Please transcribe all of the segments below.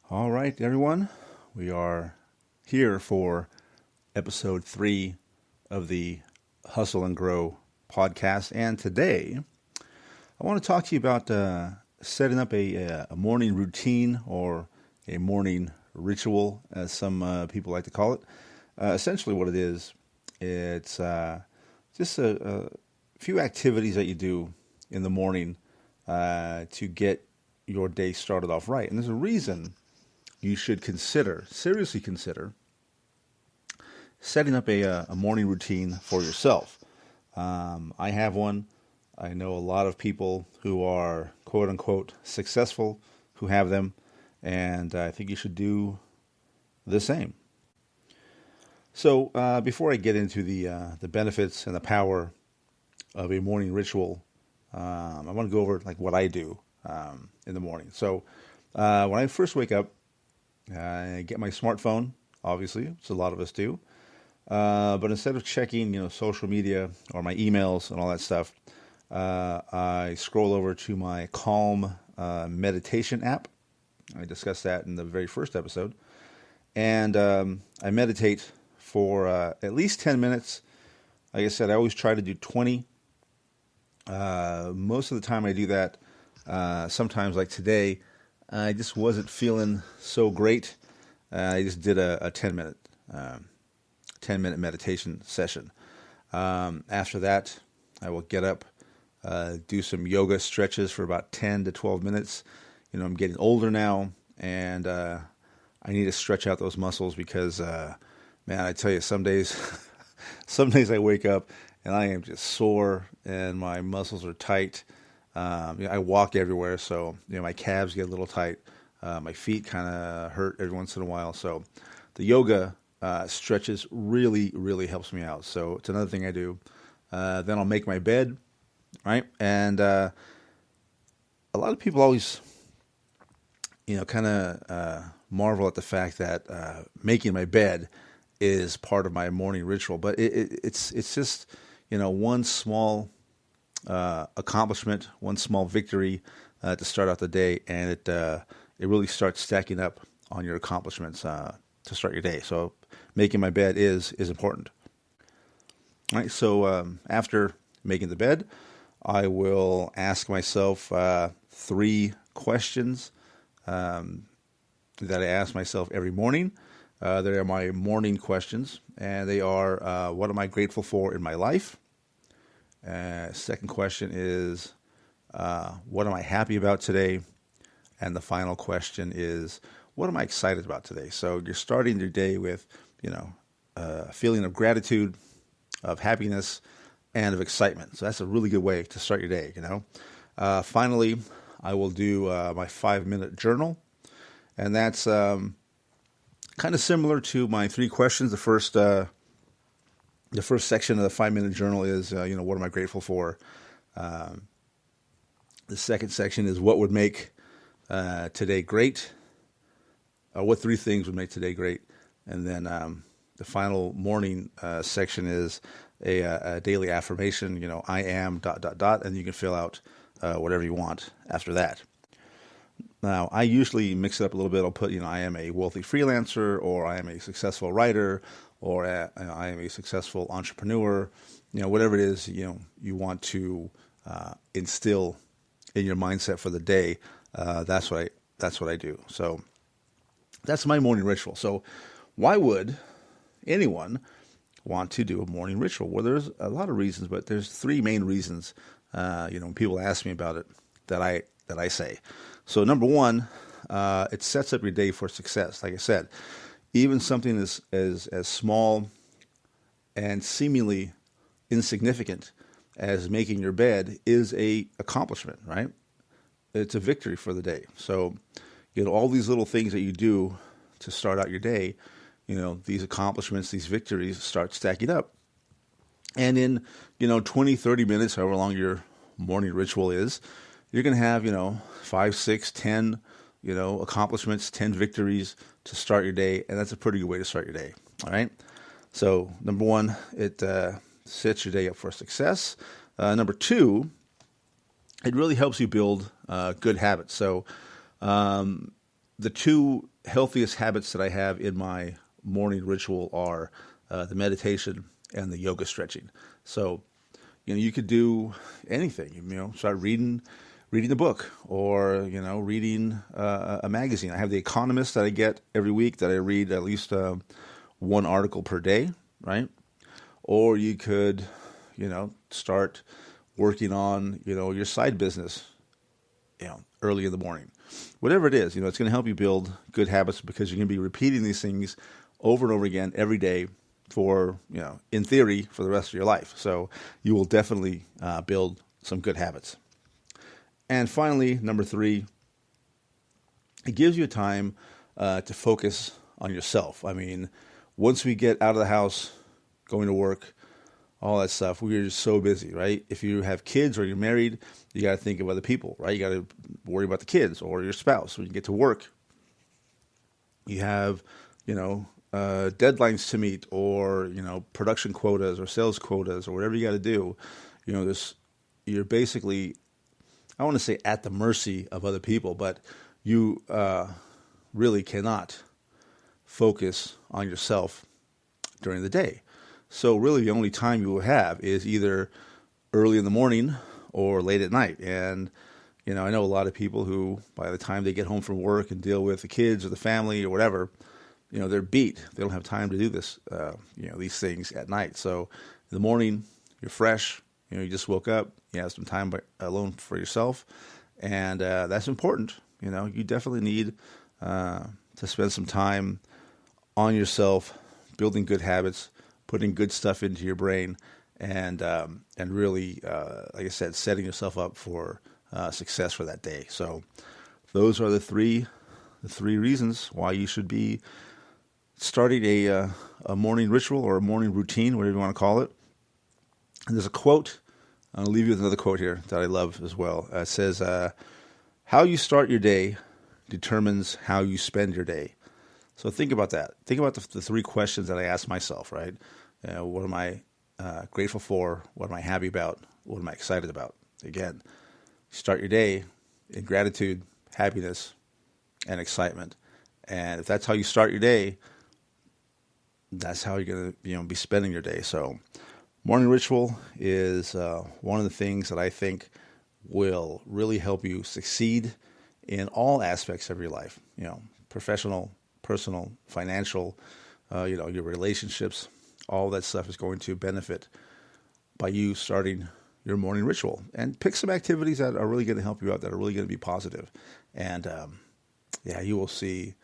All right, everyone. We are here for episode 3 of the Hustle and Grow podcast. And today, I want to talk to you about setting up a morning routine or a morning ritual, as some people like to call it. Essentially, what it is, it's just a few activities that you do in the morning to get your day started off right. And there's a reason you should seriously consider, setting up a morning routine for yourself. I have one. I know a lot of people who are quote unquote successful who have them, and I think you should do the same. So before I get into the benefits and the power of a morning ritual, I want to go over like what I do in the morning. So when I first wake up, I get my smartphone, obviously, which a lot of us do. But instead of checking, social media or my emails and all that stuff, I scroll over to my Calm meditation app. I discussed that in the very first episode. And I meditate for at least 10 minutes. Like I said, I always try to do 20. Most of the time I do that. Sometimes, like today, I just wasn't feeling so great. I just did a 10 minute meditation session. After that, I will get up, do some yoga stretches for about 10 to 12 minutes. I'm getting older now, and I need to stretch out those muscles because, man, I tell you, some days, some days I wake up and I am just sore and my muscles are tight. I walk everywhere, so my calves get a little tight. My feet kind of hurt every once in a while. So the yoga stretches really helps me out. So it's another thing I do. Then I'll make my bed, right? And a lot of people always, kind of marvel at the fact that making my bed is part of my morning ritual. But it's just one small accomplishment, one small victory to start out the day, and it really starts stacking up on your accomplishments to start your day. So making my bed is important. All right. So after making the bed, I will ask myself 3 questions that I ask myself every morning. They are my morning questions, and they are: what am I grateful for in my life? Second question is, what am I happy about today? And the final question is, what am I excited about today? So you're starting your day with, a feeling of gratitude, of happiness, and of excitement. So that's a really good way to start your day, Finally, I will do my 5-minute journal. And that's kind of similar to my 3 questions. The first section of the 5-minute journal is, what am I grateful for? The second section is what would make today great, or what 3 things would make today great. And then the final morning section is a daily affirmation, I am ... and you can fill out whatever you want after that. Now, I usually mix it up a little bit. I'll put, I am a wealthy freelancer, or I am a successful writer, or I am a successful entrepreneur, whatever it is, you want to instill in your mindset for the day. That's what I do. So that's my morning ritual. So why would anyone want to do a morning ritual? Well, there's a lot of reasons, but there's 3 main reasons. When people ask me about it, that I say. So number 1, it sets up your day for success. Like I said, even something as small and seemingly insignificant as making your bed is a accomplishment, right? It's a victory for the day. So, all these little things that you do to start out your day, these accomplishments, these victories start stacking up. And in, 20, 30 minutes, however long your morning ritual is, you're going to have, 5, 6, 10, accomplishments, 10 victories to start your day. And that's a pretty good way to start your day. All right. So number 1, it sets your day up for success. Number 2, it really helps you build good habits. So the 2 healthiest habits that I have in my morning ritual are the meditation and the yoga stretching. So, you could do anything. Start reading a book, or reading a magazine. I have The Economist that I get every week that I read at least one article per day, right? Or you could, start working on your side business, early in the morning. Whatever it is, it's going to help you build good habits, because you're going to be repeating these things over and over again every day for, in theory, for the rest of your life. So you will definitely build some good habits. And finally, number 3, it gives you time to focus on yourself. I mean, once we get out of the house, going to work, all that stuff, we're just so busy, right? If you have kids or you're married, you got to think of other people, right? You got to worry about the kids or your spouse. When you get to work, you have, deadlines to meet, or, production quotas or sales quotas or whatever you got to do. You're basically, I want to say at the mercy of other people, but you really cannot focus on yourself during the day. So really the only time you will have is either early in the morning or late at night. And, I know a lot of people who, by the time they get home from work and deal with the kids or the family or whatever, they're beat. They don't have time to do this, these things at night. So in the morning, you're fresh. You just woke up. You have some time alone for yourself. And that's important. You definitely need to spend some time on yourself, building good habits, putting good stuff into your brain, and really, like I said, setting yourself up for success for that day. So those are the three reasons why you should be starting a morning ritual or a morning routine, whatever you want to call it. And there's a quote. I'll leave you with another quote here that I love as well. It says, how you start your day determines how you spend your day. So think about that. Think about the 3 questions that I asked myself, right? What am I grateful for? What am I happy about? What am I excited about? Again, start your day in gratitude, happiness, and excitement. And if that's how you start your day, that's how you're going to be spending your day. So morning ritual is one of the things that I think will really help you succeed in all aspects of your life, professional, personal, financial, your relationships. All that stuff is going to benefit by you starting your morning ritual. And pick some activities that are really going to help you out, that are really going to be positive. And you will see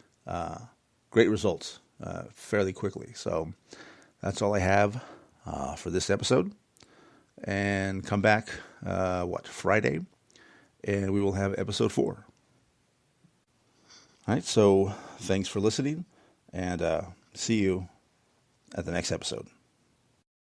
great results fairly quickly. So that's all I have for this episode. And come back, Friday, and we will have episode 4. All right, so thanks for listening, and see you at the next episode.